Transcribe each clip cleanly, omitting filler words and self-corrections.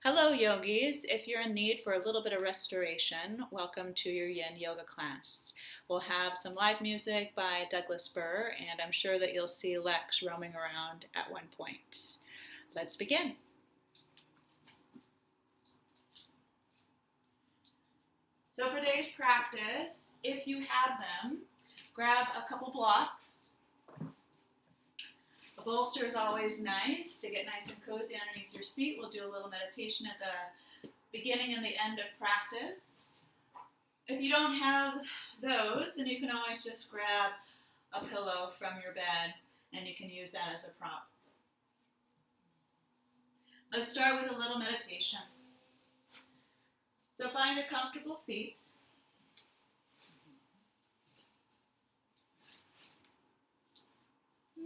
Hello, yogis. If you're in need for a little bit of restoration, welcome to your yin yoga class. We'll have some live music by Douglas Burr, and I'm sure that you'll see Lex roaming around at one point. Let's begin. So for today's practice, if you have them, grab a couple blocks. A bolster is always nice to get nice and cozy underneath your seat. We'll do a little meditation at the beginning and the end of practice. If you don't have those, then you can always just grab a pillow from your bed and you can use that as a prop. Let's start with a little meditation. So find a comfortable seat.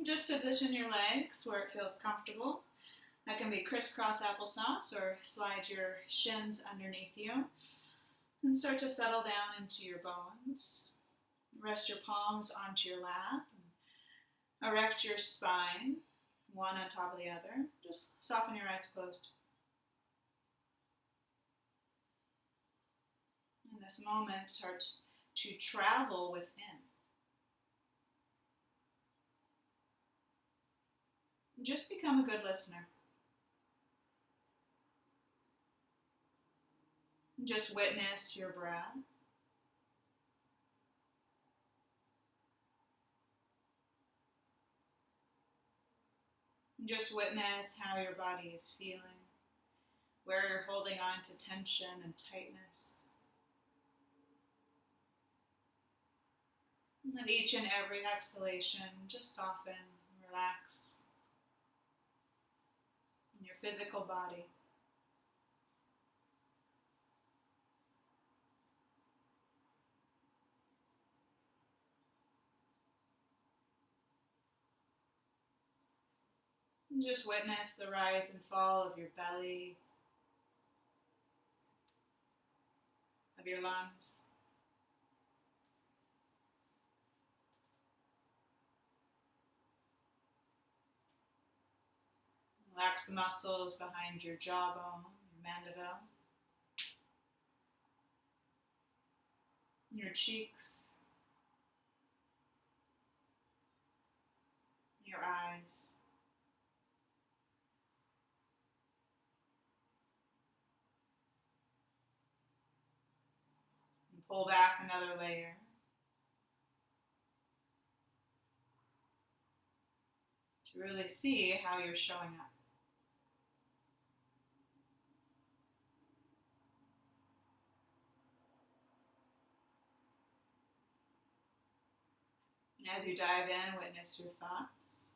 Just position your legs where it feels comfortable. That can be crisscross applesauce or slide your shins underneath you. And start to settle down into your bones. Rest your palms onto your lap. Erect your spine, one on top of the other. Just soften your eyes closed. In this moment, start to travel within. Just become a good listener. Just witness your breath. Just witness how your body is feeling, where you're holding on to tension and tightness. And then each and every exhalation, just soften, relax in your physical body. And just witness the rise and fall of your belly, of your lungs. Relax the muscles behind your jawbone, your mandible, your cheeks, your eyes. And pull back another layer. To really see how you're showing up. As you dive in, witness your thoughts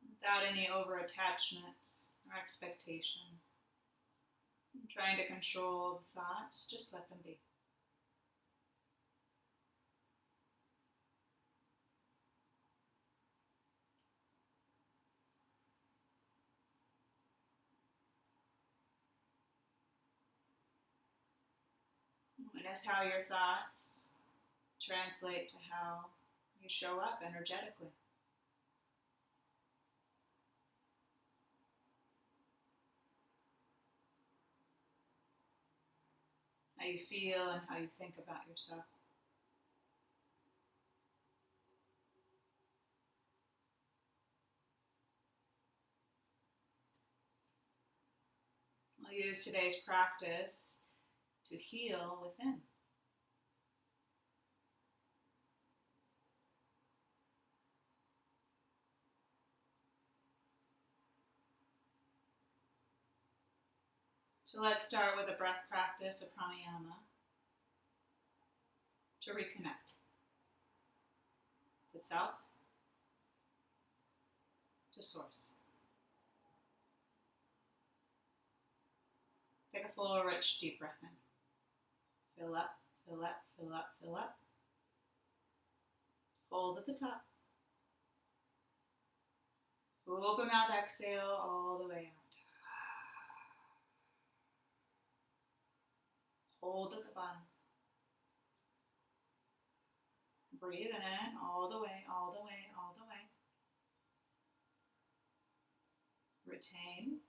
without any over-attachment or expectation. Trying to control the thoughts, just let them be. Witness how your thoughts translate to how you show up energetically. How you feel and how you think about yourself. We'll use today's practice to heal within. So let's start with a breath practice of pranayama to reconnect to self, to source. Take a full, rich, deep breath in. Fill up, fill up, fill up, fill up. Hold at the top. Open mouth, exhale all the way out. Hold at the bottom. Breathe in all the way, all the way, all the way. Retain.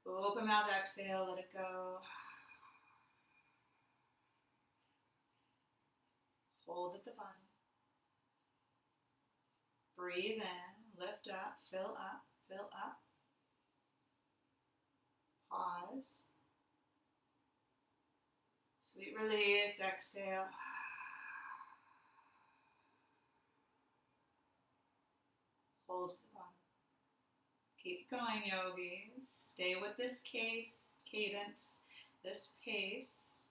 Open mouth, exhale, let it go. Hold at the bottom. Breathe in, lift up, fill up, fill up. Pause. Sweet release, exhale. Hold at the bottom. Keep going, yogis. Stay with this cadence, this pace.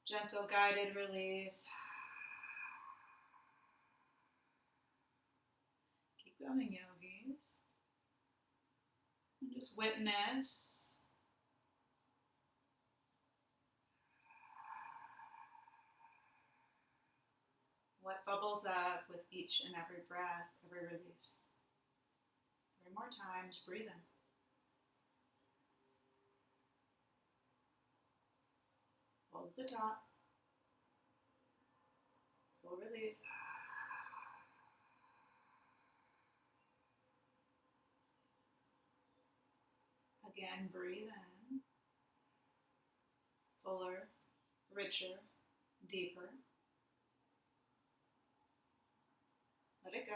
Gentle guided release. Keep going, yogis. And just witness what bubbles up with each and every breath, every release. 3 more times, breathe in. Hold at the top. Full release. Again, breathe in. Fuller, richer, deeper. Let it go.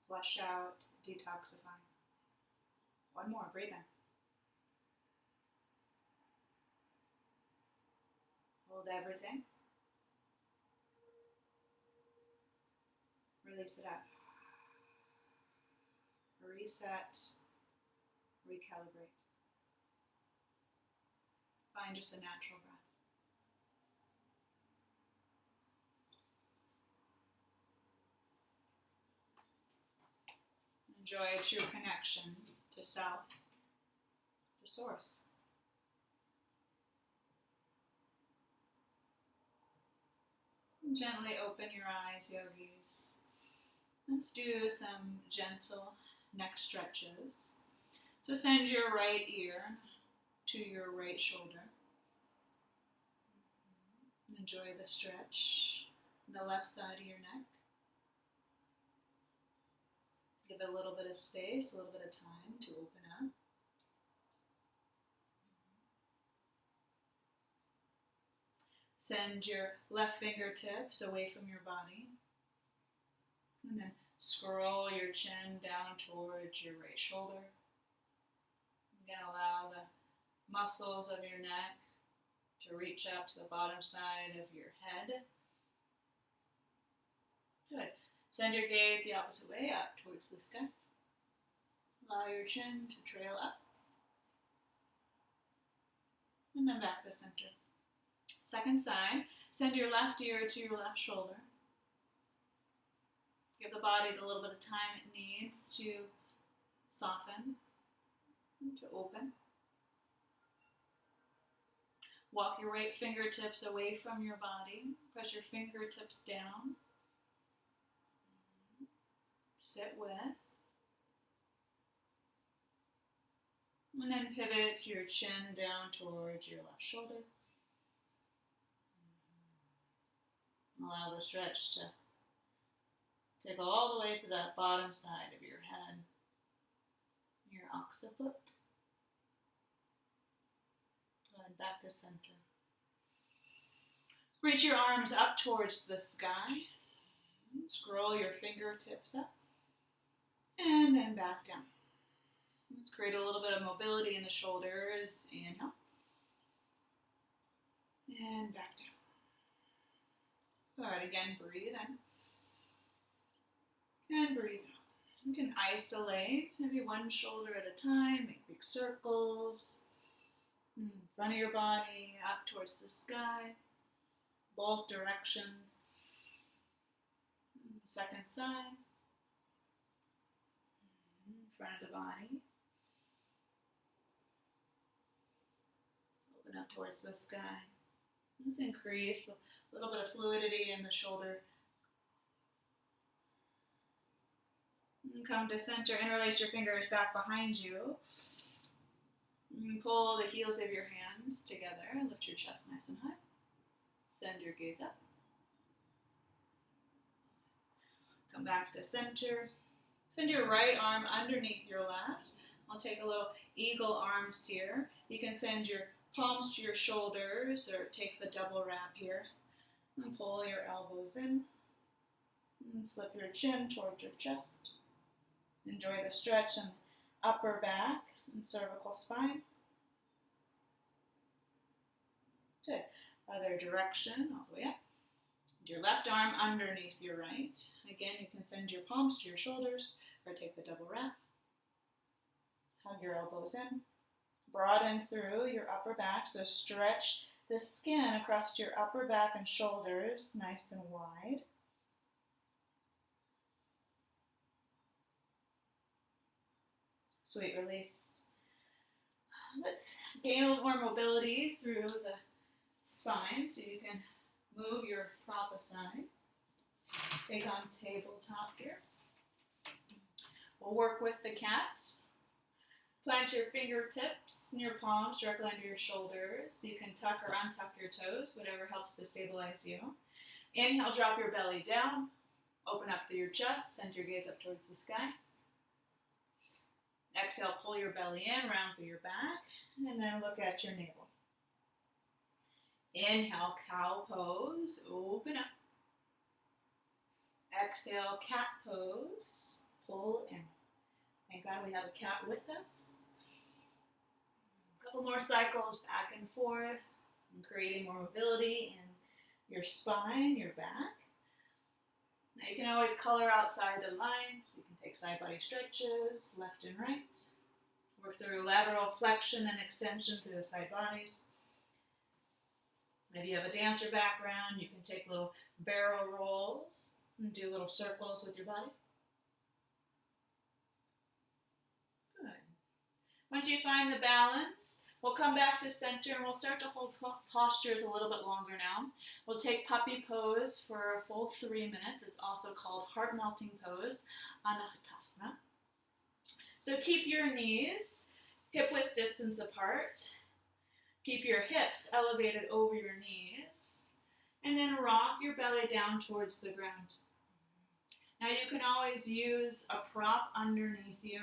Flush out, detoxify. 1 more, breathe in. Hold everything. Release it out. Reset, recalibrate. Find just a natural breath. Enjoy a true connection to self, to source. And gently open your eyes, yogis. Let's do some gentle neck stretches. So send your right ear to your right shoulder. Enjoy the stretch on the left side of your neck. Give it a little bit of space, a little bit of time to open up. Send your left fingertips away from your body. And then scroll your chin down towards your right shoulder. Again, allow the muscles of your neck to reach up to the bottom side of your head. Good. Send your gaze the opposite way, up towards the sky. Allow your chin to trail up. And then back to center. Second side, send your left ear to your left shoulder. Give the body the little bit of time it needs to soften and to open. Walk your right fingertips away from your body. Press your fingertips down. Sit with. And then pivot your chin down towards your left shoulder. Allow the stretch to take all the way to the bottom side of your head, your occiput. Good, back to center. Reach your arms up towards the sky. Scroll your fingertips up. And then back down. Let's create a little bit of mobility in the shoulders. Inhale. And back down. Good, again, breathe in. And breathe out. You can isolate, maybe one shoulder at a time, make big circles. In front of your body, up towards the sky. Both directions. Second side. In front of the body. Open up towards the sky. Just increase a little bit of fluidity in the shoulder. And come to center. Interlace your fingers back behind you. And pull the heels of your hands together. Lift your chest nice and high. Send your gaze up. Come back to center. Send your right arm underneath your left. I'll take a little eagle arms here. You can send your palms to your shoulders or take the double wrap here. And pull your elbows in. And slip your chin towards your chest. Enjoy the stretch in the upper back and cervical spine. Good. Other direction, all the way up. Your left arm underneath your right. Again, you can send your palms to your shoulders or take the double wrap. Hug your elbows in. Broaden through your upper back, so stretch the skin across your upper back and shoulders nice and wide. Sweet release. Let's gain a little more mobility through the spine, so you can move your prop aside. Take on tabletop here. We'll work with the cats. Plant your fingertips and your palms directly under your shoulders. You can tuck or untuck your toes, whatever helps to stabilize you. Inhale, drop your belly down. Open up through your chest. Send your gaze up towards the sky. Exhale, pull your belly in, round through your back, and then look at your navel. Inhale, cow pose, open up. Exhale, cat pose, pull in. Thank God we have a cat with us. A couple more cycles back and forth, and creating more mobility in your spine, your back. Now you can always color outside the lines. You can take side body stretches, left and right. Work through lateral flexion and extension through the side bodies. Maybe you have a dancer background. You can take little barrel rolls and do little circles with your body. Good. Once you find the balance, we'll come back to center and we'll start to hold postures a little bit longer now. We'll take puppy pose for a full 3 minutes. It's also called heart melting pose, Anahatasana. So keep your knees hip width distance apart. Keep your hips elevated over your knees. And then rock your belly down towards the ground. Now you can always use a prop underneath you.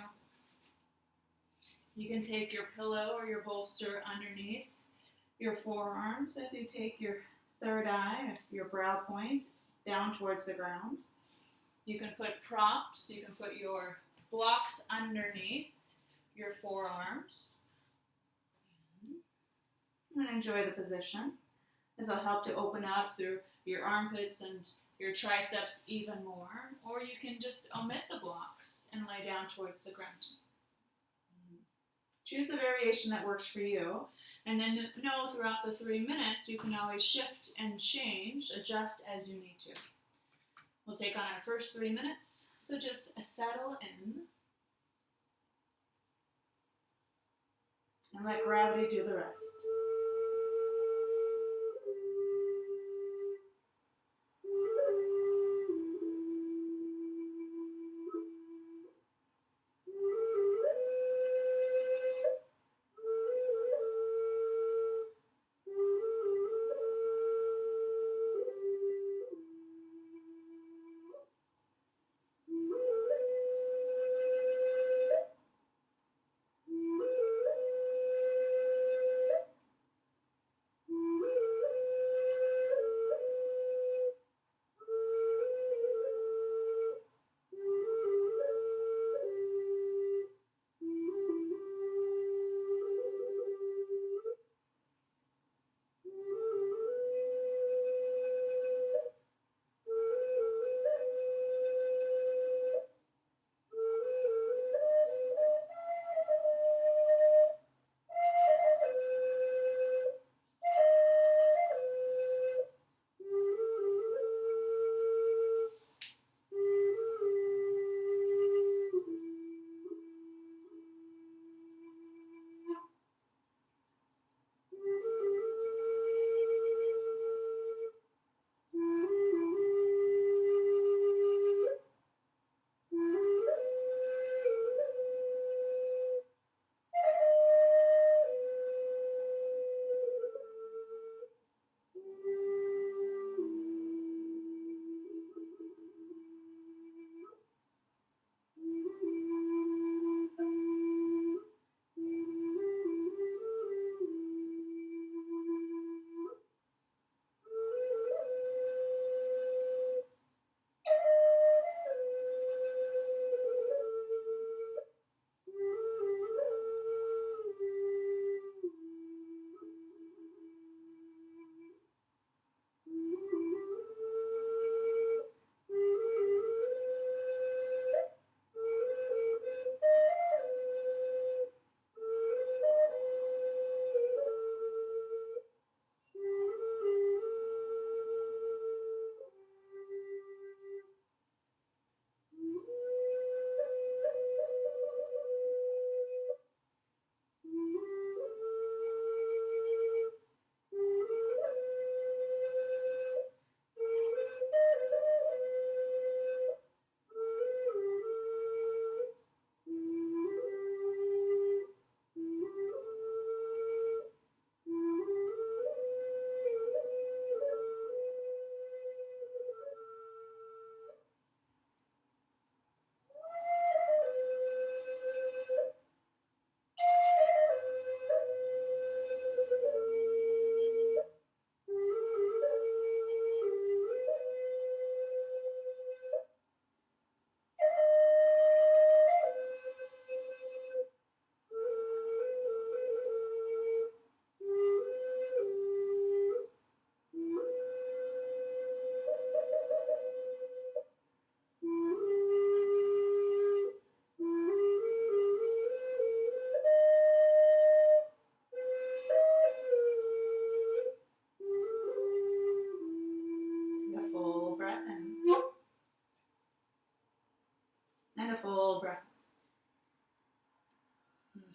You can take your pillow or your bolster underneath your forearms as you take your third eye, your brow point, down towards the ground. You can put props, you can put your blocks underneath your forearms. And enjoy the position. This will help to open up through your armpits and your triceps even more. Or you can just omit the blocks and lay down towards the ground. Choose a variation that works for you. And then know throughout the 3 minutes, you can always shift and change, adjust as you need to. We'll take on our first 3 minutes. So just settle in. And let gravity do the rest.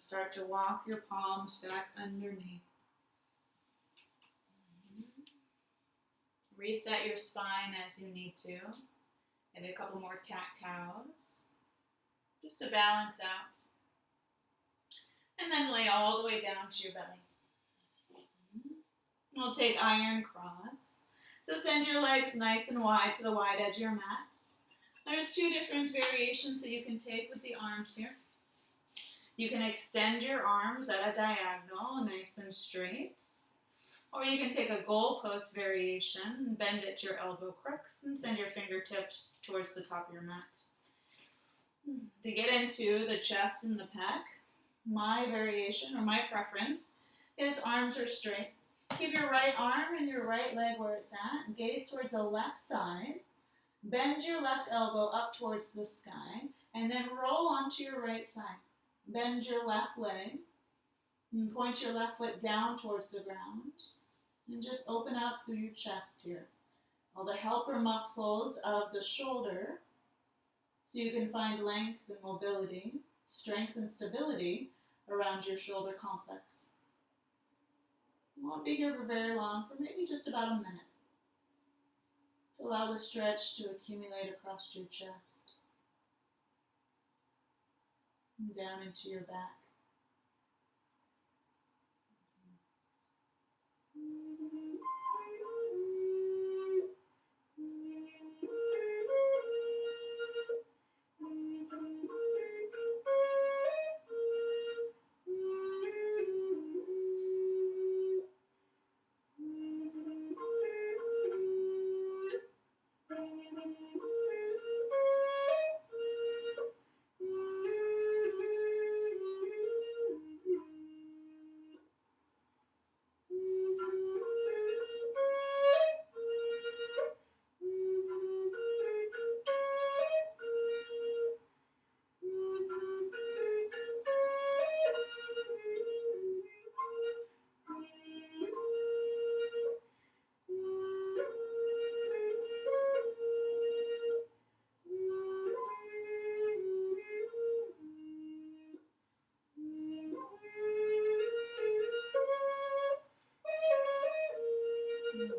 Start to walk your palms back underneath. Reset your spine as you need to. Maybe a couple more cat-cows, just to balance out. And then lay all the way down to your belly. We'll take iron cross. So send your legs nice and wide to the wide edge of your mat. There's two different variations that you can take with the arms here. You can extend your arms at a diagonal, nice and straight. Or you can take a goalpost variation and bend at your elbow crooks and send your fingertips towards the top of your mat. To get into the chest and the pec, my variation or my preference is arms are straight. Keep your right arm and your right leg where it's at. Gaze towards the left side. Bend your left elbow up towards the sky. And then roll onto your right side. Bend your left leg. And point your left foot down towards the ground. And just open up through your chest here. All the helper muscles of the shoulder. So you can find length and mobility, strength and stability around your shoulder complex. You won't be here for very long, for maybe just about a minute, to allow the stretch to accumulate across your chest and down into your back.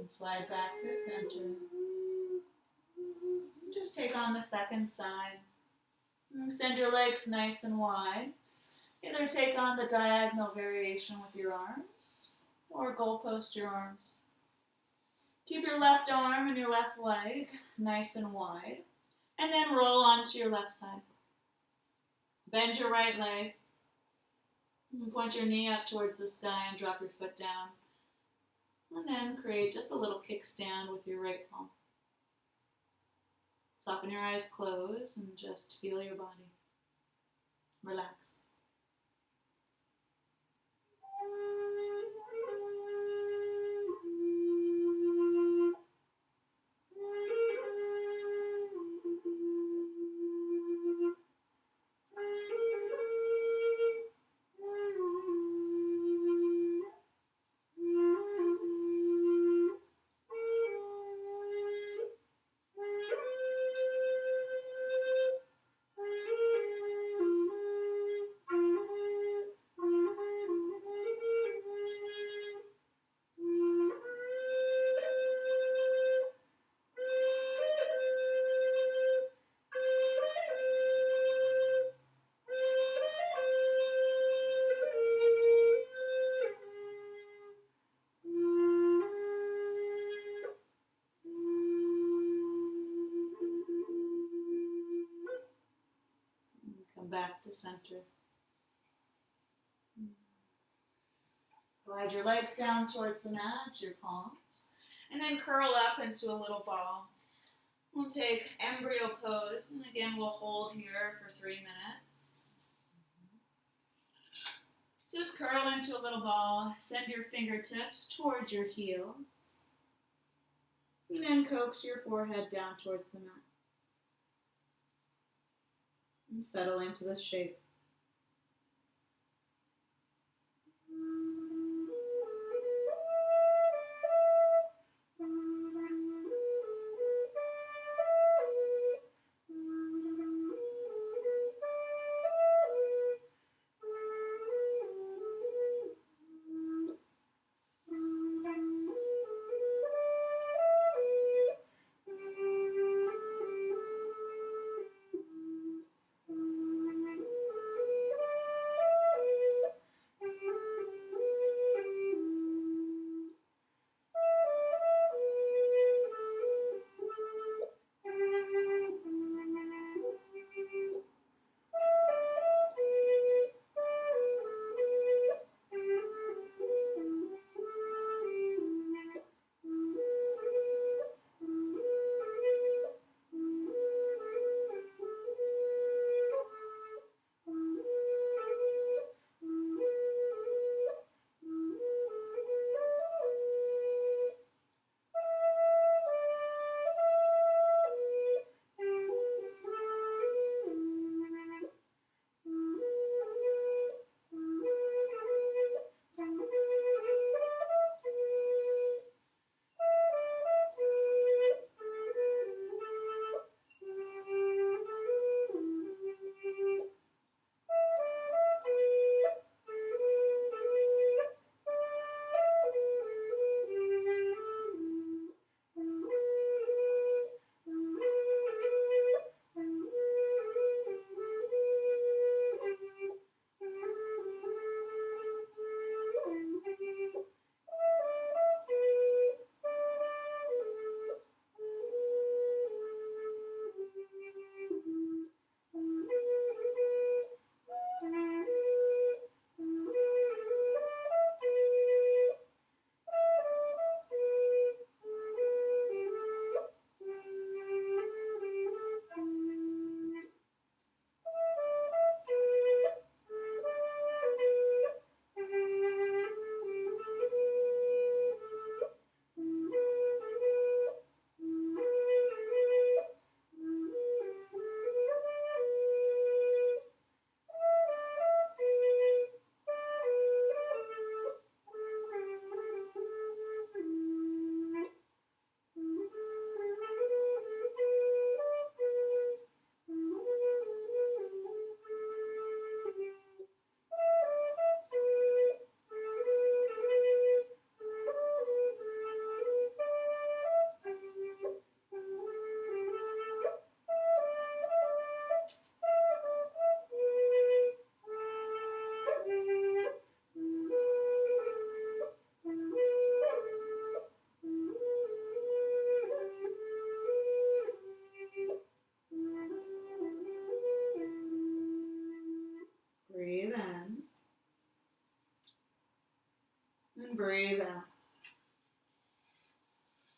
Slide back to center. Just take on the second side. Extend your legs nice and wide. Either take on the diagonal variation with your arms or goalpost your arms. Keep your left arm and your left leg nice and wide. And then roll onto your left side. Bend your right leg. And point your knee up towards the sky and drop your foot down. And then create just a little kickstand with your right palm. Soften your eyes closed and just feel your body. Relax. Back to center. Glide your legs down towards the mat, your palms, and then curl up into a little ball. We'll take embryo pose, and again we'll hold here for 3 minutes. Just curl into a little ball, send your fingertips towards your heels, and then coax your forehead down towards the mat. And settle into this shape.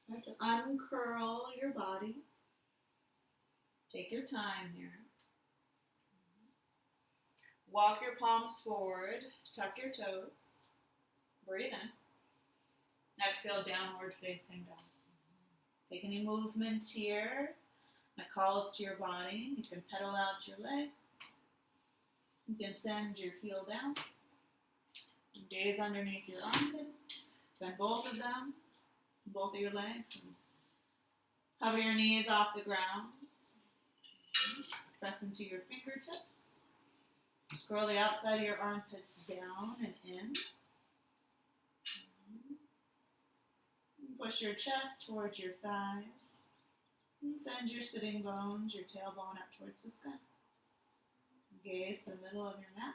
Start to uncurl your body. Take your time here. Walk your palms forward. Tuck your toes. Breathe in. Exhale, downward facing dog. Take any movement here that calls to your body. You can pedal out your legs. You can send your heel down. Gaze underneath your armpits. Bend both of them, both of your legs. And hover your knees off the ground. Press into your fingertips. Scroll the outside of your armpits down and in. Push your chest towards your thighs. And send your sitting bones, your tailbone up towards the sky. Gaze the middle of your mat.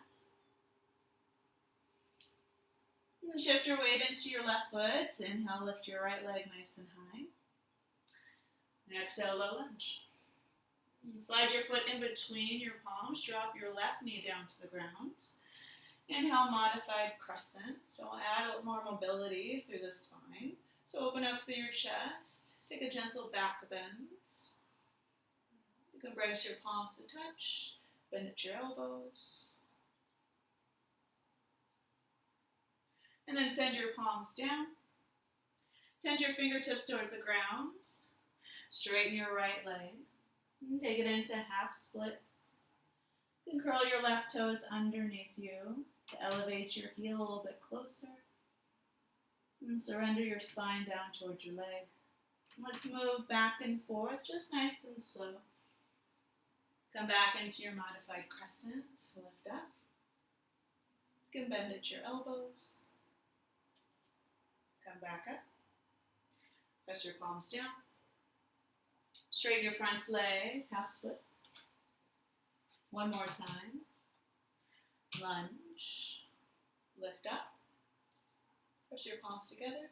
And shift your weight into your left foot. Inhale, lift your right leg nice and high. And exhale, low lunge. And slide your foot in between your palms. Drop your left knee down to the ground. Inhale, modified crescent. So add more mobility through the spine. So open up through your chest. Take a gentle back bend. You can brace your palms to touch. Bend at your elbows. And then send your palms down. Tend your fingertips toward the ground. Straighten your right leg. And take it into half splits. You can curl your left toes underneath you to elevate your heel a little bit closer. And surrender your spine down towards your leg. Let's move back and forth, just nice and slow. Come back into your modified crescent. Lift up. You can bend at your elbows. Come back up. Press your palms down. Straighten your front leg, half splits. One more time. Lunge. Lift up. Press your palms together.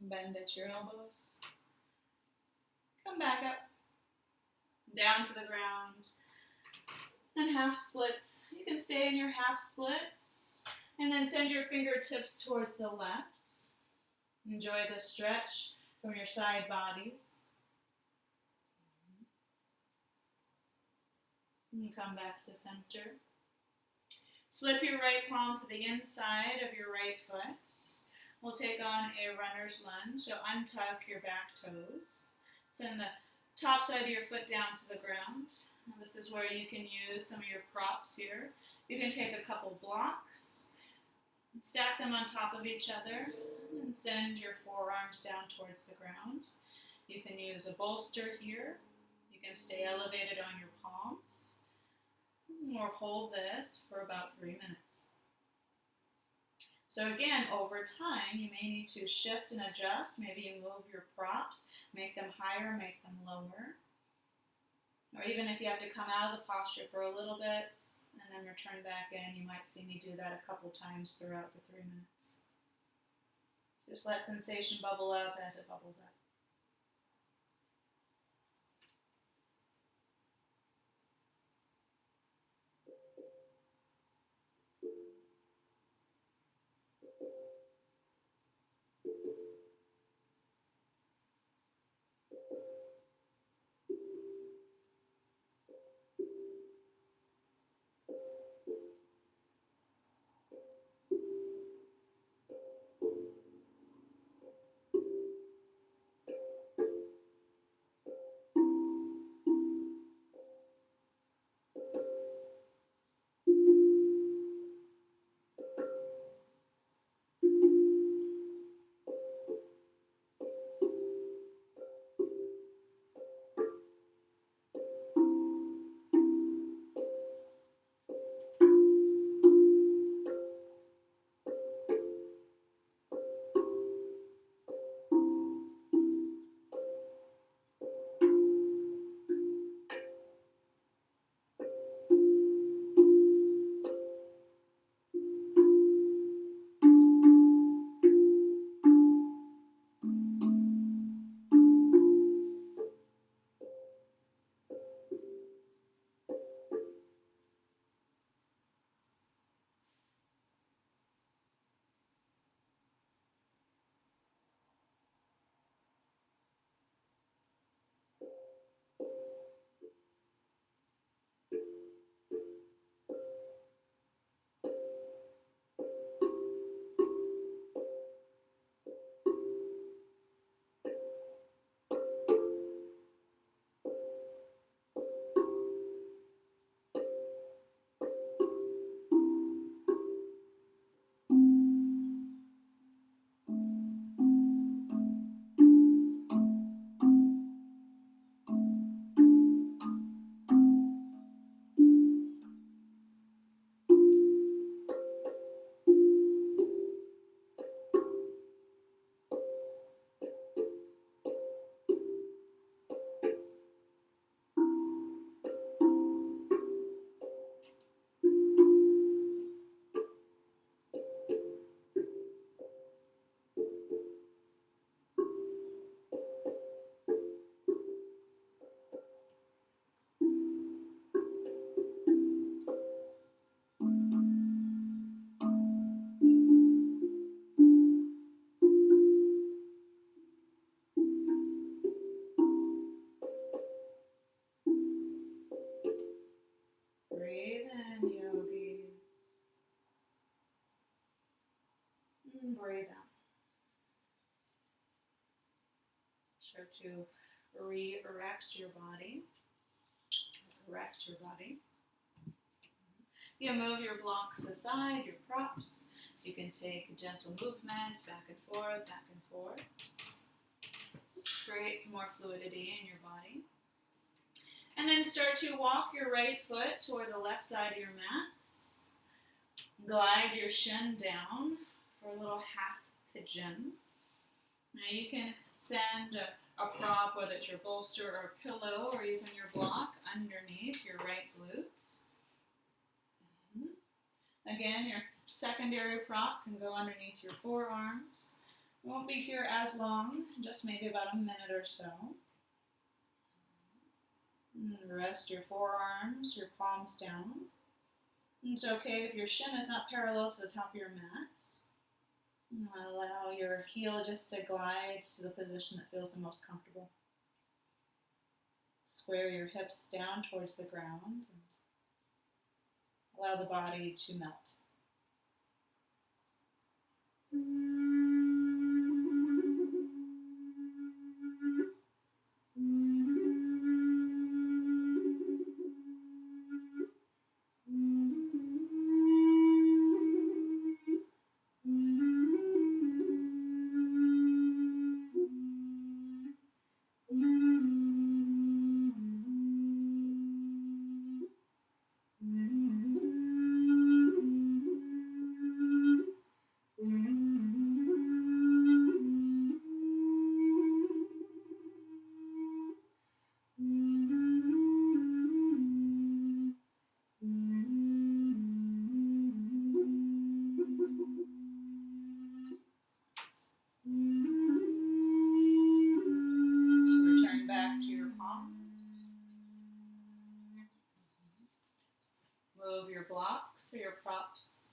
Bend at your elbows. Come back up. Down to the ground. And half splits. You can stay in your half splits. And then send your fingertips towards the left. Enjoy the stretch from your side bodies. And come back to center. Slip your right palm to the inside of your right foot. We'll take on a runner's lunge. So untuck your back toes. Send the top side of your foot down to the ground. And this is where you can use some of your props here. You can take a couple blocks, stack them on top of each other, and send your forearms down towards the ground. You can use a bolster here. You can stay elevated on your palms. Or hold this for about 3 minutes. So again, over time, you may need to shift and adjust. Maybe you move your props, make them higher, make them lower. Or even if you have to come out of the posture for a little bit and then return back in, you might see me do that a couple times throughout the 3 minutes. Just let sensation bubble up as it bubbles up. Start to re-erect your body. Erect your body. You can move your blocks aside, your props. You can take gentle movements back and forth, back and forth. Just create some more fluidity in your body. And then start to walk your right foot toward the left side of your mats. Glide your shin down for a little half pigeon. Now you can send a prop, whether it's your bolster or pillow or even your block, underneath your right glutes. Again, your secondary prop can go underneath your forearms. It won't be here as long, just maybe about a minute or so. And rest your forearms, your palms down. And it's okay if your shin is not parallel to the top of your mat. Allow your heel just to glide to the position that feels the most comfortable. Square your hips down towards the ground and allow the body to melt. Return back to your palms. Move your blocks or your props.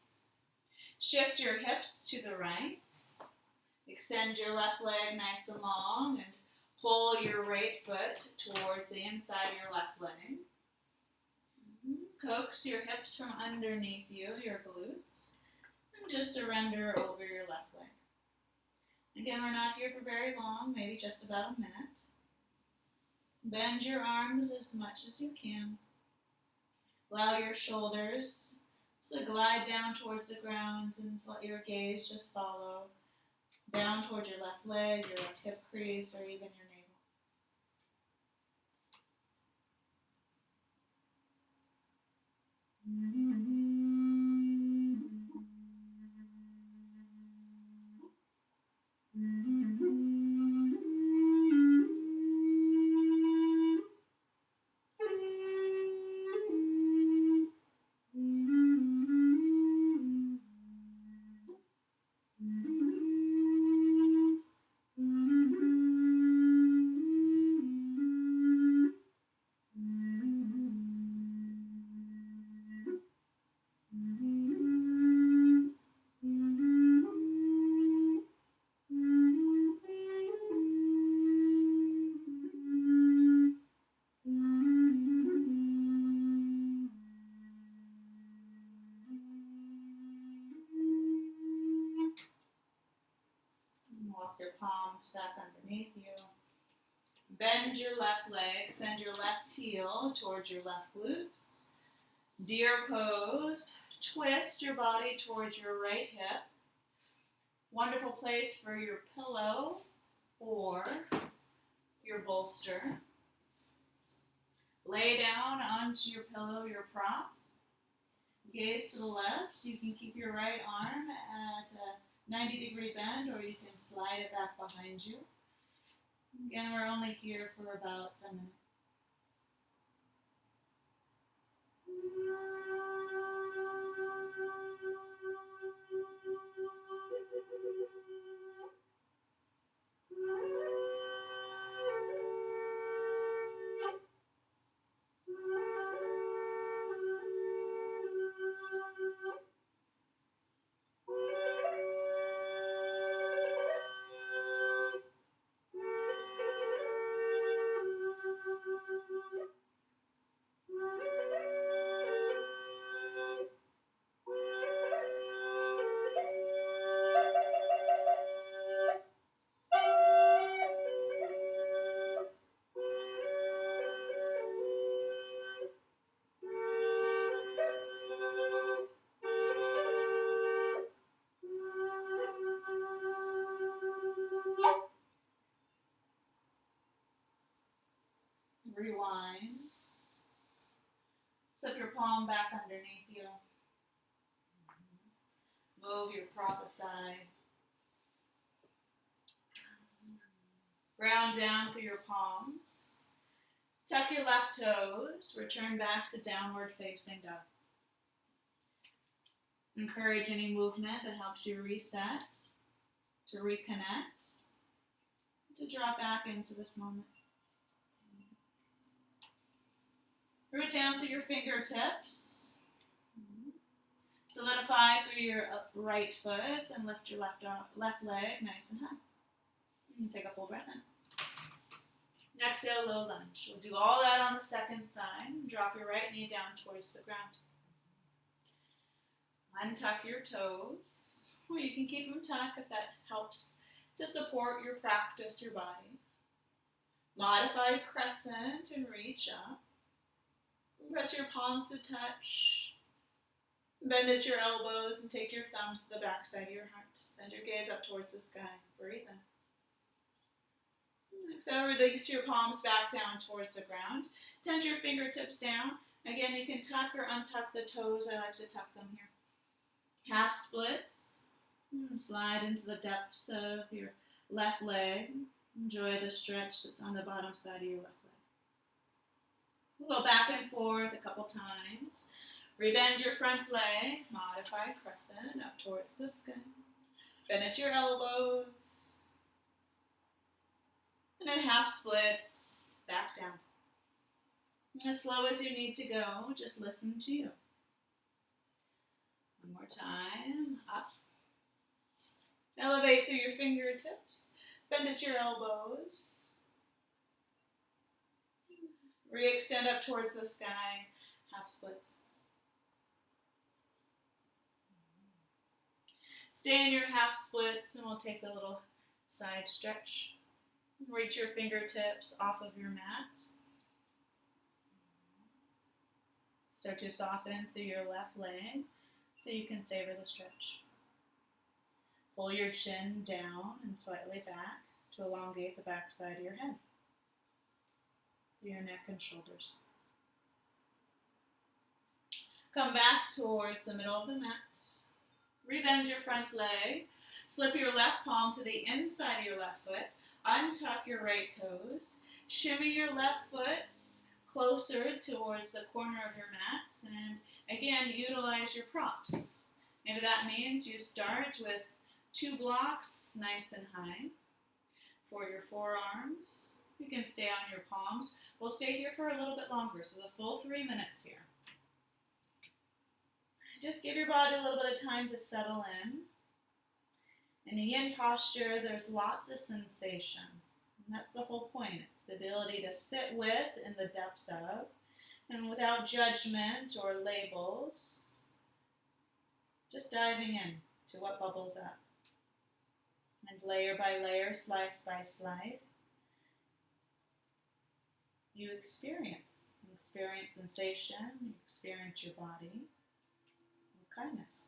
Shift your hips to the right. Extend your left leg nice and long and pull your right foot towards the inside of your left leg. Coax your hips from underneath you, your glutes, and just surrender over your left leg. Again, we're not here for very long, maybe just about a minute. Bend your arms as much as you can. Allow your shoulders to glide down towards the ground and let your gaze just follow down towards your left leg, your left hip crease, or even your navel. Walk your palms back underneath you. Bend your left leg, send your left heel towards your left glutes. Deer pose, twist your body towards your right hip. Wonderful place for your pillow or your bolster. Lay down onto your pillow, your prop. Gaze to the left. You can keep your right arm at a 90-degree bend, or you can slide it back behind you. Again, we're only here for about a minute. Rewind. Slip your palm back underneath you. Move your prop aside. Ground down through your palms. Tuck your left toes. Return back to downward facing dog. Encourage any movement that helps you reset, to reconnect, to drop back into this moment. Root down through your fingertips. Solidify through your right foot and lift your left leg nice and high. And take a full breath in. Exhale, low lunge. We'll do all that on the second side. Drop your right knee down towards the ground. Untuck your toes, or you can keep them tucked if that helps to support your practice, your body. Modified crescent and reach up. Press your palms to touch. Bend at your elbows and take your thumbs to the back side of your heart. Send your gaze up towards the sky. Breathe in. Exhale, release your palms back down towards the ground. Tense your fingertips down. Again, you can tuck or untuck the toes. I like to tuck them here. Half splits. Slide into the depths of your left leg. Enjoy the stretch that's on the bottom side of your left leg. We'll go back and forth a couple times. Rebend your front leg. Modified crescent up towards the sky. Bend at your elbows. And then half splits, back down. As slow as you need to go, just listen to you. One more time, up. Elevate through your fingertips, bend at your elbows. Re-extend up towards the sky, half splits. Stay in your half splits and we'll take a little side stretch. Reach your fingertips off of your mat. Start to soften through your left leg so you can savor the stretch. Pull your chin down and slightly back to elongate the back side of your head, through your neck and shoulders. Come back towards the middle of the mat. Rebend your front leg. Slip your left palm to the inside of your left foot. Untuck your right toes. Shimmy your left foot closer towards the corner of your mat. And again, utilize your props. Maybe that means you start with 2 blocks nice and high. For your forearms, you can stay on your palms. We'll stay here for a little bit longer, so the full 3 minutes here. Just give your body a little bit of time to settle in. In the yin posture, there's lots of sensation. And that's the whole point. It's the ability to sit with in the depths of, and without judgment or labels, just diving in to what bubbles up. And layer by layer, slice by slice, you experience. You experience sensation, you experience your body with kindness.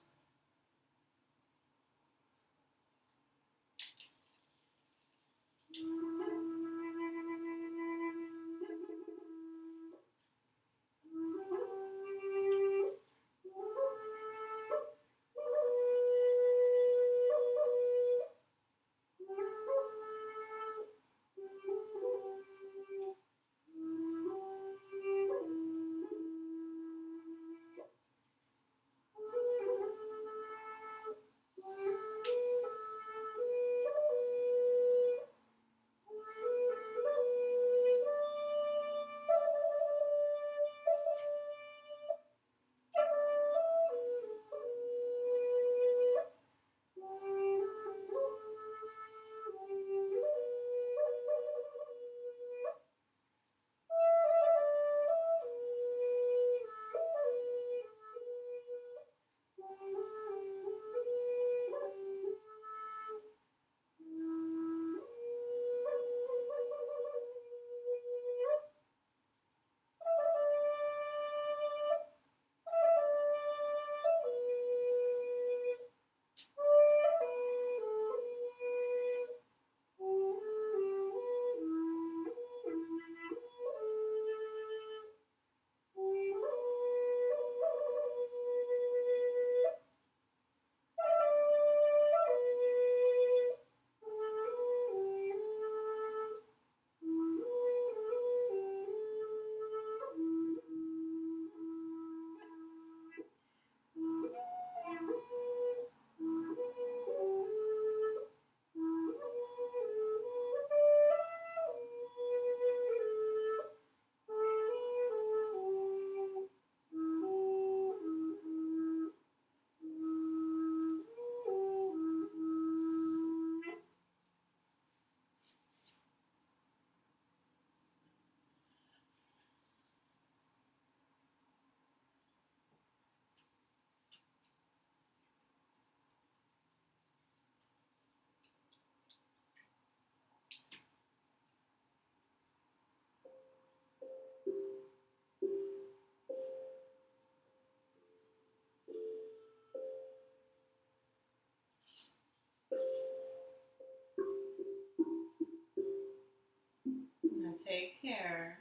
Take care.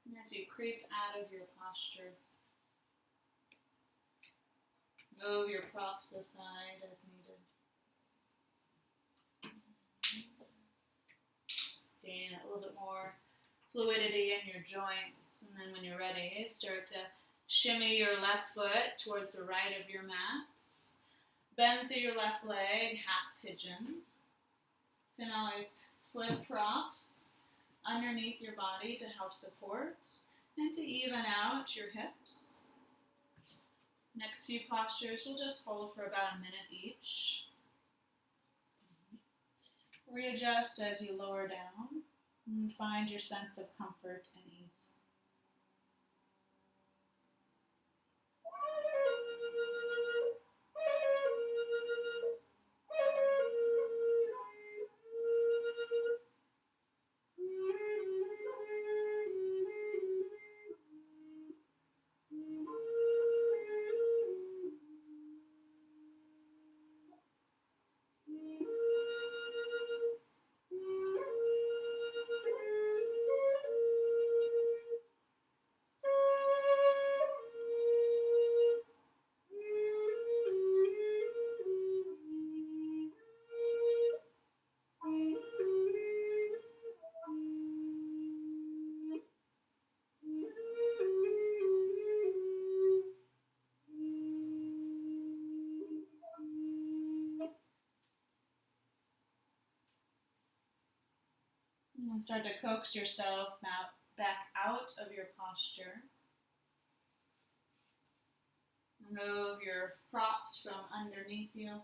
And as you creep out of your posture, move your props aside as needed. Gain a little bit more fluidity in your joints, and then when you're ready, start to shimmy your left foot towards the right of your mats. Bend through your left leg, half pigeon. You can always slip props underneath your body to help support and to even out your hips. Next few postures we'll just hold for about a minute each. Readjust as you lower down and find your sense of comfort and ease. And start to coax yourself back out of your posture. Remove your props from underneath you.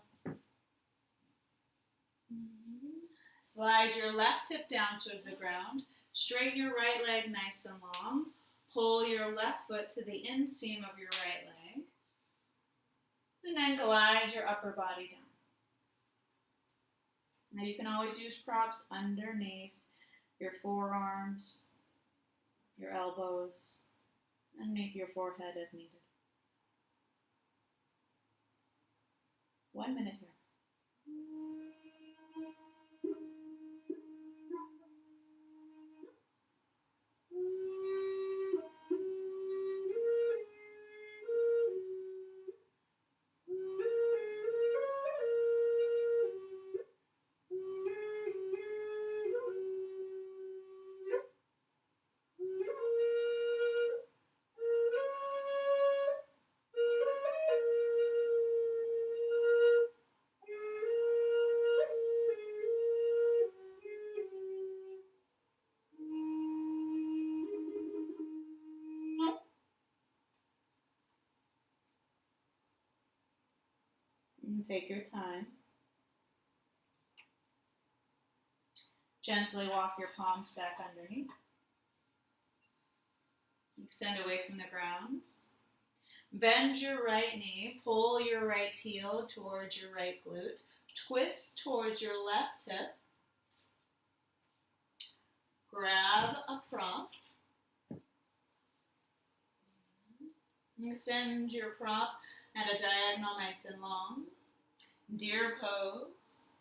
Slide your left hip down towards the ground. Straighten your right leg nice and long. Pull your left foot to the inseam of your right leg. And then glide your upper body down. Now you can always use props underneath your forearms, your elbows, underneath your forehead as needed. 1 minute here. And take your time. Gently walk your palms back underneath. Extend away from the ground. Bend your right knee. Pull your right heel towards your right glute. Twist towards your left hip. Grab a prop. Extend your prop at a diagonal nice and long. Deer pose.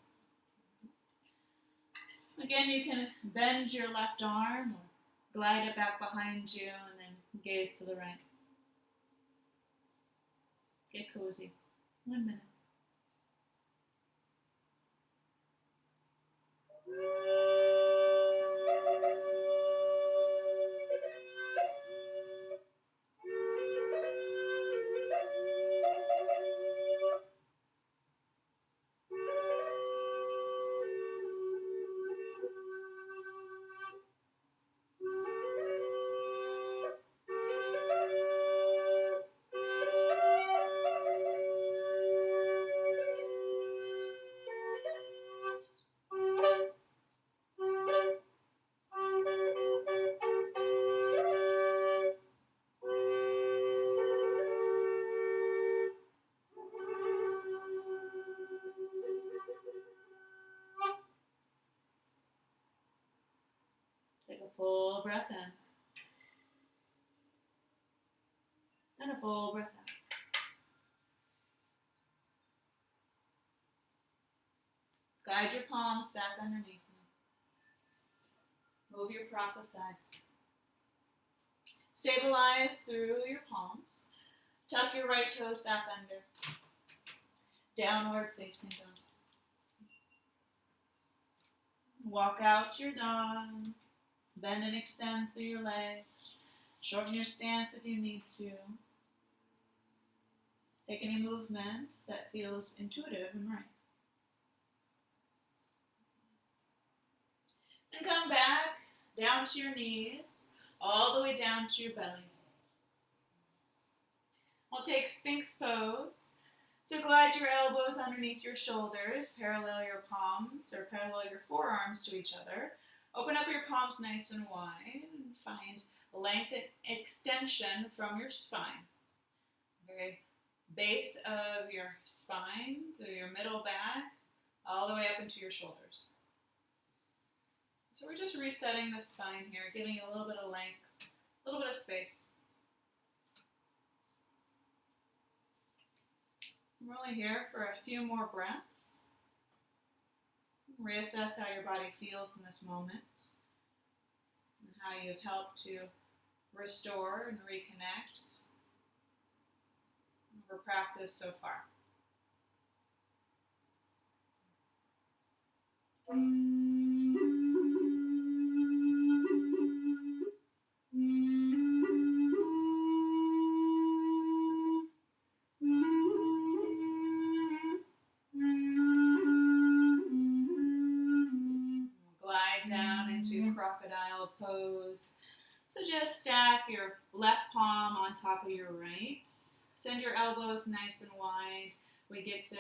Again, you can bend your left arm or glide it back behind you and then gaze to the right. Get cozy. 1 minute. Take a full breath in. And a full breath out. Guide your palms back underneath you. Move your prop aside. Stabilize through your palms. Tuck your right toes back under. Downward facing dog. Walk out your dog. Bend and extend through your legs. Shorten your stance if you need to. Take any movement that feels intuitive and right. And come back down to your knees, all the way down to your belly. We'll take Sphynx Pose. So glide your elbows underneath your shoulders, parallel your palms or parallel your forearms to each other. Open up your palms nice and wide and find length and extension from your spine. Very base of your spine, through your middle back, all the way up into your shoulders. So we're just resetting the spine here, giving you a little bit of length, a little bit of space. We're only here for a few more breaths. Reassess how your body feels in this moment and how you've helped to restore and reconnect over practice so far. Glide down into Crocodile Pose. So just stack your left palm on top of your right. Send your elbows nice and wide. We get to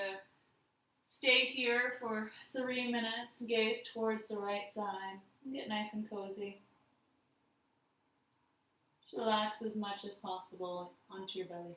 stay here for 3 minutes. Gaze towards the right side. Get nice and cozy. Just relax as much as possible onto your belly.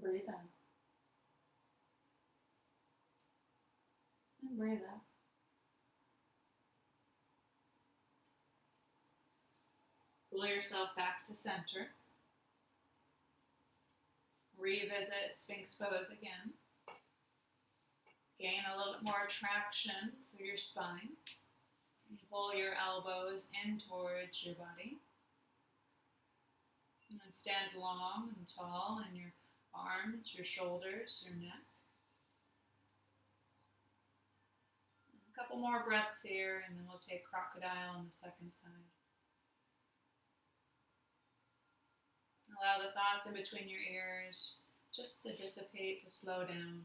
Breathe in. Breathe out. Pull yourself back to center. Revisit Sphynx Pose again. Gain a little bit more traction through your spine. Pull your elbows in towards your body. And stand long and tall in your arms, your shoulders, your neck. A couple more breaths here, and then we'll take Crocodile on the second side. Allow the thoughts in between your ears just to dissipate, to slow down,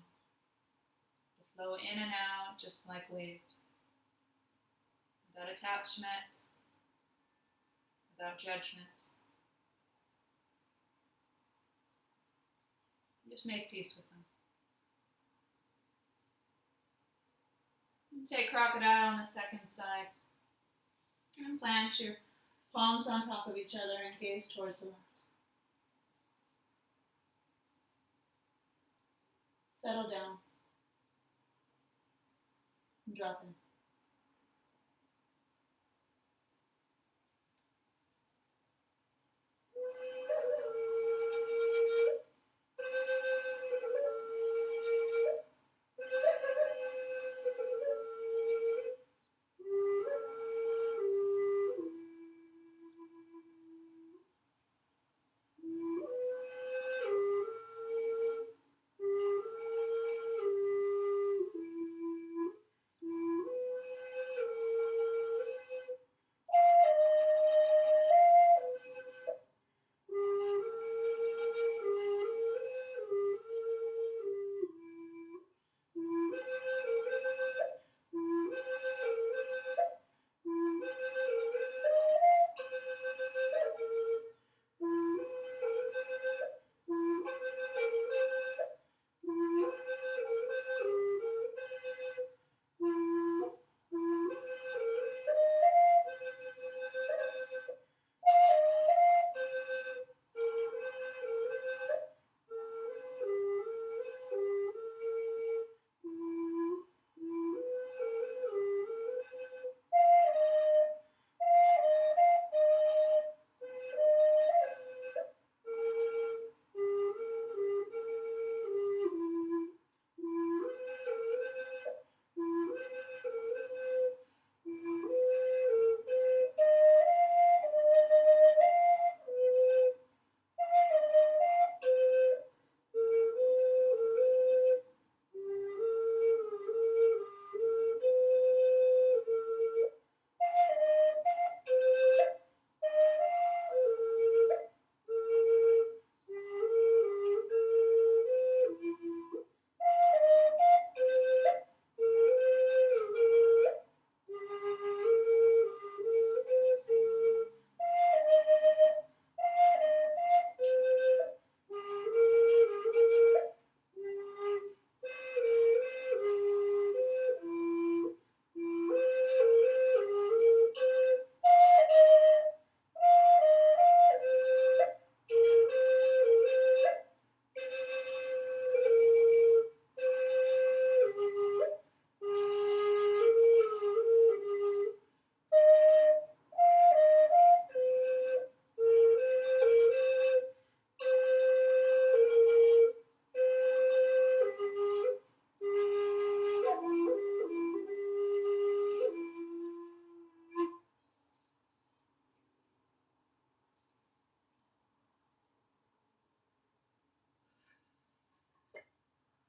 to flow in and out just like waves. Without attachment, without judgment. Just make peace with them. Take Crocodile on the second side. And plant your palms on top of each other and gaze towards the left. Settle down. And drop in.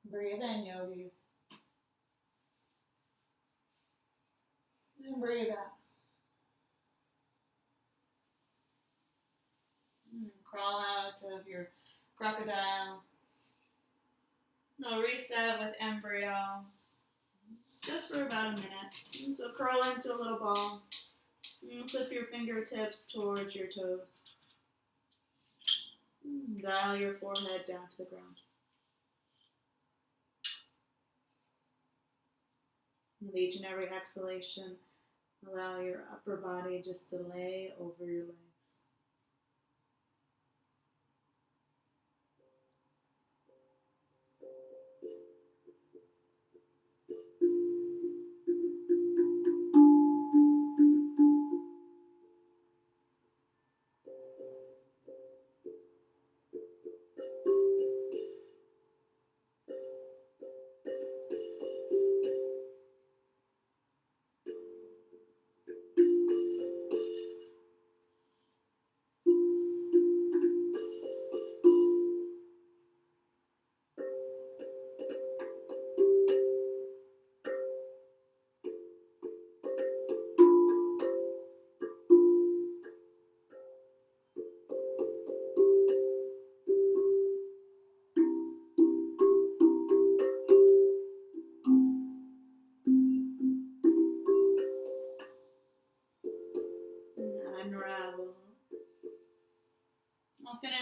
Breathe in, yogis. And breathe out. And crawl out of your crocodile. Now reset with embryo. Just for about a minute. And so curl into a little ball. And slip your fingertips towards your toes. And dial your forehead down to the ground. With each and every exhalation, allow your upper body just to lay over your legs.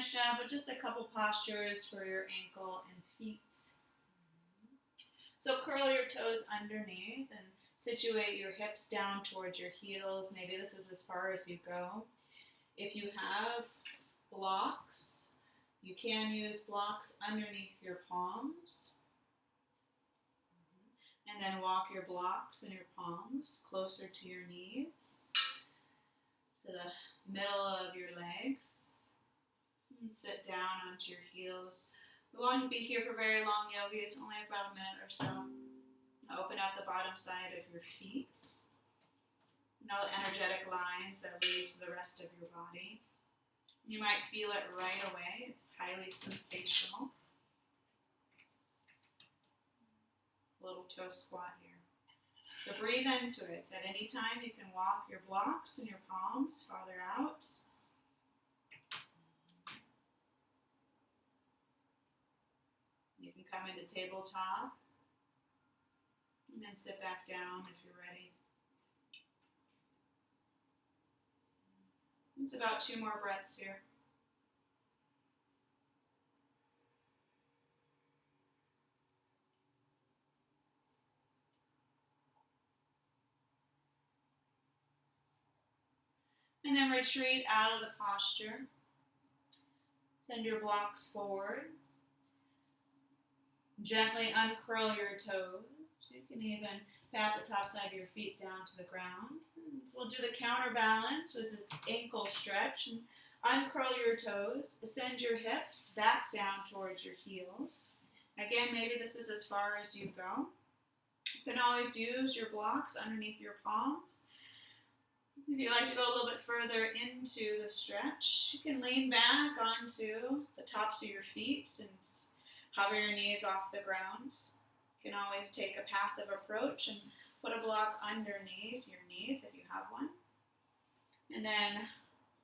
finish up with just a couple postures for your ankle and feet. So curl your toes underneath and situate your hips down towards your heels. Maybe this is as far as you go. If you have blocks, you can use blocks underneath your palms. And then walk your blocks and your palms closer to your knees, to the middle of your legs. And sit down onto your heels. We won't be here for very long, yogis, only about a minute or so. Open up the bottom side of your feet. And all the energetic lines that lead to the rest of your body. You might feel it right away. It's highly sensational. Little toe squat here. So breathe into it. At any time you can walk your blocks and your palms farther out. You can come into tabletop and then sit back down if you're ready. It's about 2 more breaths here. And then retreat out of the posture. Send your blocks forward. Gently uncurl your toes. You can even pat the top side of your feet down to the ground. And we'll do the counterbalance, which is ankle stretch. And uncurl your toes. Send your hips back down towards your heels. Again, maybe this is as far as you go. You can always use your blocks underneath your palms. If you'd like to go a little bit further into the stretch, you can lean back onto the tops of your feet and hover your knees off the ground. You can always take a passive approach and put a block underneath your knees if you have one. And then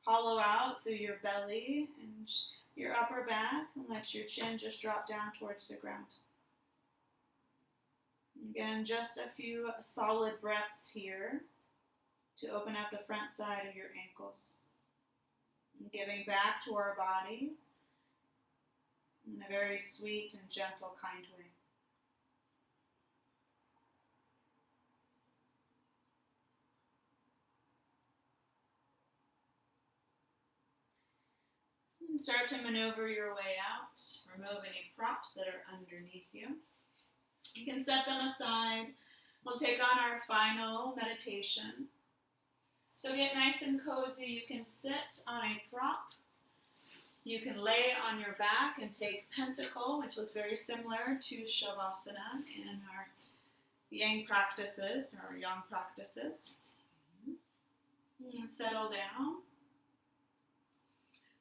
hollow out through your belly and your upper back and let your chin just drop down towards the ground. Again, just a few solid breaths here to open up the front side of your ankles. And giving back to our body in a very sweet and gentle, kind way. And start to maneuver your way out. Remove any props that are underneath you. You can set them aside. We'll take on our final meditation. So get nice and cozy. You can sit on a prop. You can lay on your back and take pentacle, which looks very similar to Shavasana in our Yang practices, or Yang practices. And settle down.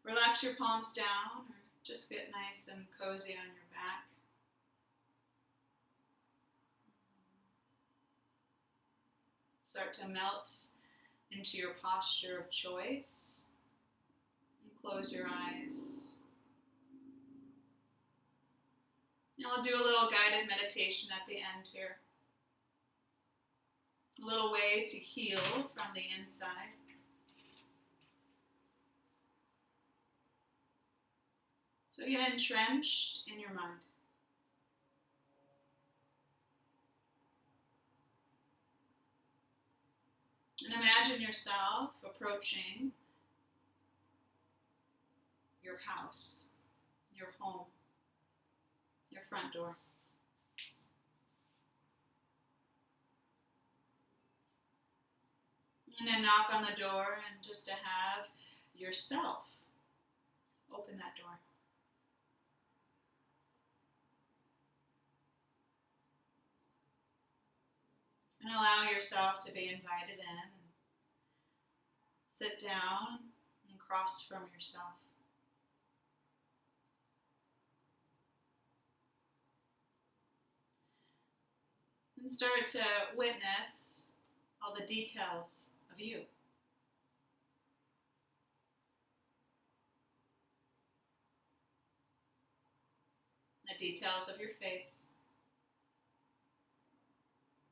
Relax your palms down, or just get nice and cozy on your back. Start to melt into your posture of choice. Close your eyes. And we'll do a little guided meditation at the end here. A little way to heal from the inside. So get entrenched in your mind. And imagine yourself approaching your house, your home, your front door. And then knock on the door and just to have yourself open that door. And allow yourself to be invited in and sit down and cross from yourself. And start to witness all the details of you. The details of your face.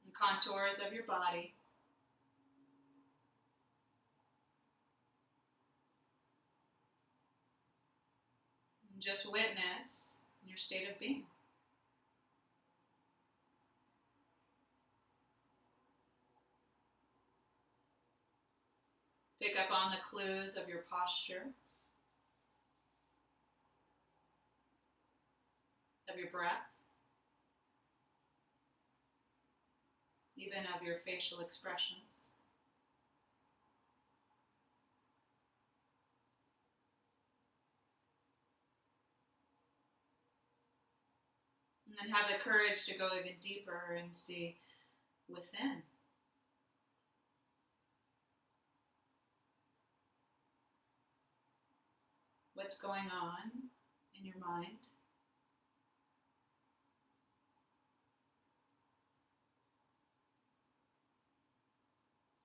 The contours of your body. And just witness your state of being. Pick up on the clues of your posture, of your breath, even of your facial expressions. And then have the courage to go even deeper and see within. What's going on in your mind?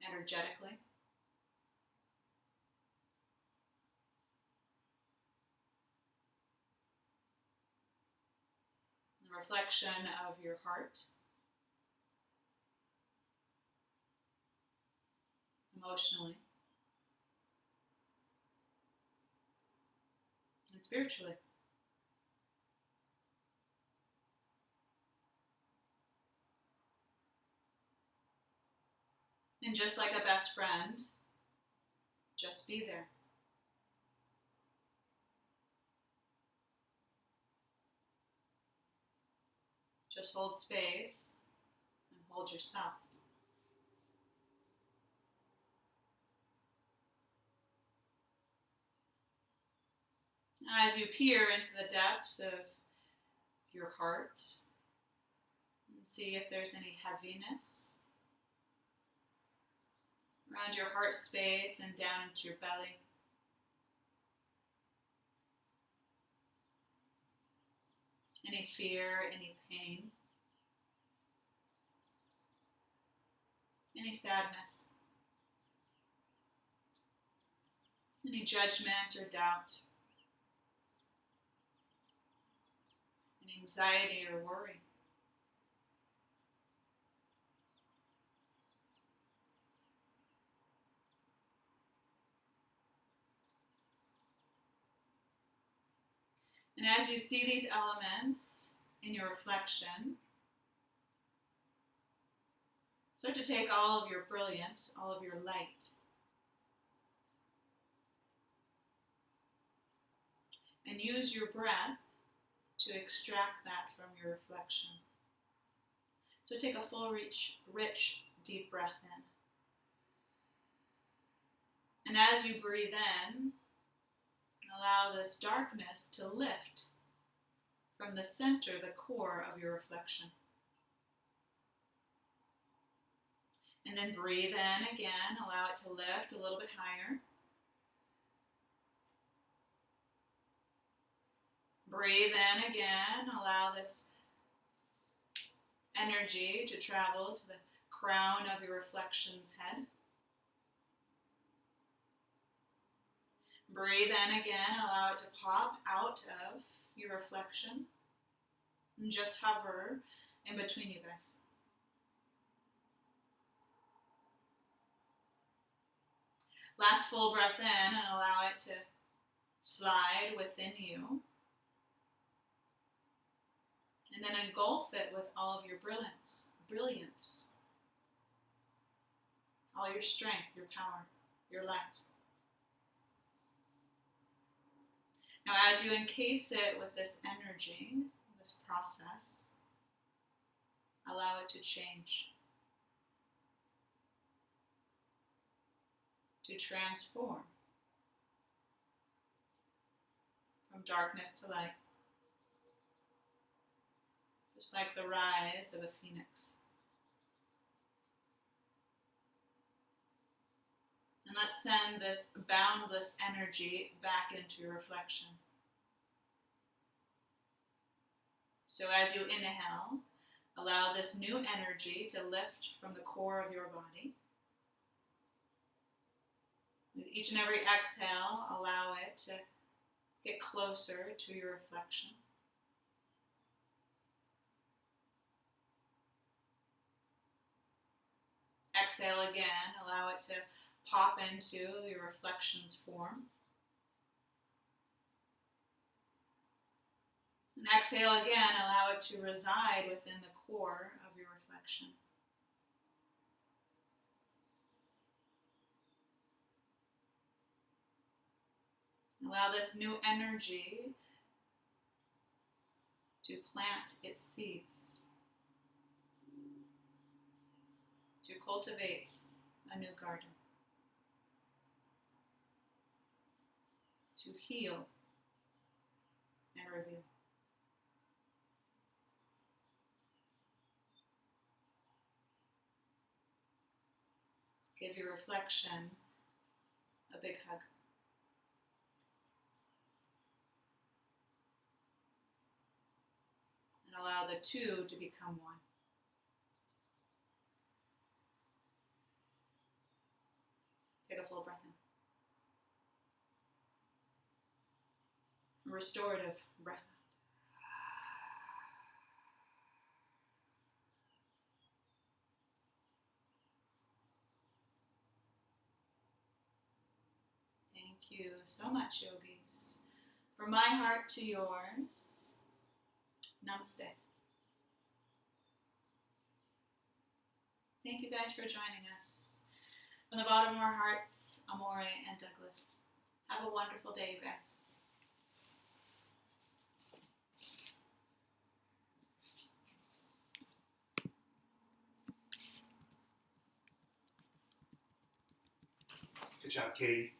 Energetically. The reflection of your heart. Emotionally. And spiritually. And just like a best friend, just be there. Just hold space and hold yourself. As you peer into the depths of your heart, and see if there's any heaviness around your heart space and down into your belly. Any fear, any pain, any sadness, any judgment or doubt, any anxiety or worry. And as you see these elements in your reflection, start to take all of your brilliance, all of your light, and use your breath to extract that from your reflection. So take a full, rich, deep breath in. And as you breathe in, allow this darkness to lift from the center, the core of your reflection. And then breathe in again, allow it to lift a little bit higher. Breathe in again, allow this energy to travel to the crown of your reflection's head. Breathe in again, allow it to pop out of your reflection and just hover in between you guys. Last full breath in and allow it to slide within you. And then engulf it with all of your brilliance, all your strength, your power, your light. Now, as you encase it with this energy, this process, allow it to change, to transform from darkness to light. Just like the rise of a phoenix. And let's send this boundless energy back into your reflection. So as you inhale, allow this new energy to lift from the core of your body. With each and every exhale, allow it to get closer to your reflection. Exhale again, allow it to pop into your reflection's form. And exhale again, allow it to reside within the core of your reflection. Allow this new energy to plant its seeds, to cultivate a new garden, to heal and reveal. Give your reflection a big hug. And allow the two to become one. Take a full breath in. A restorative breath out. Thank you so much, yogis. From my heart to yours, namaste. Thank you guys for joining us. From the bottom of our hearts, Amore and Douglas. Have a wonderful day, you guys. Good job, Kitty.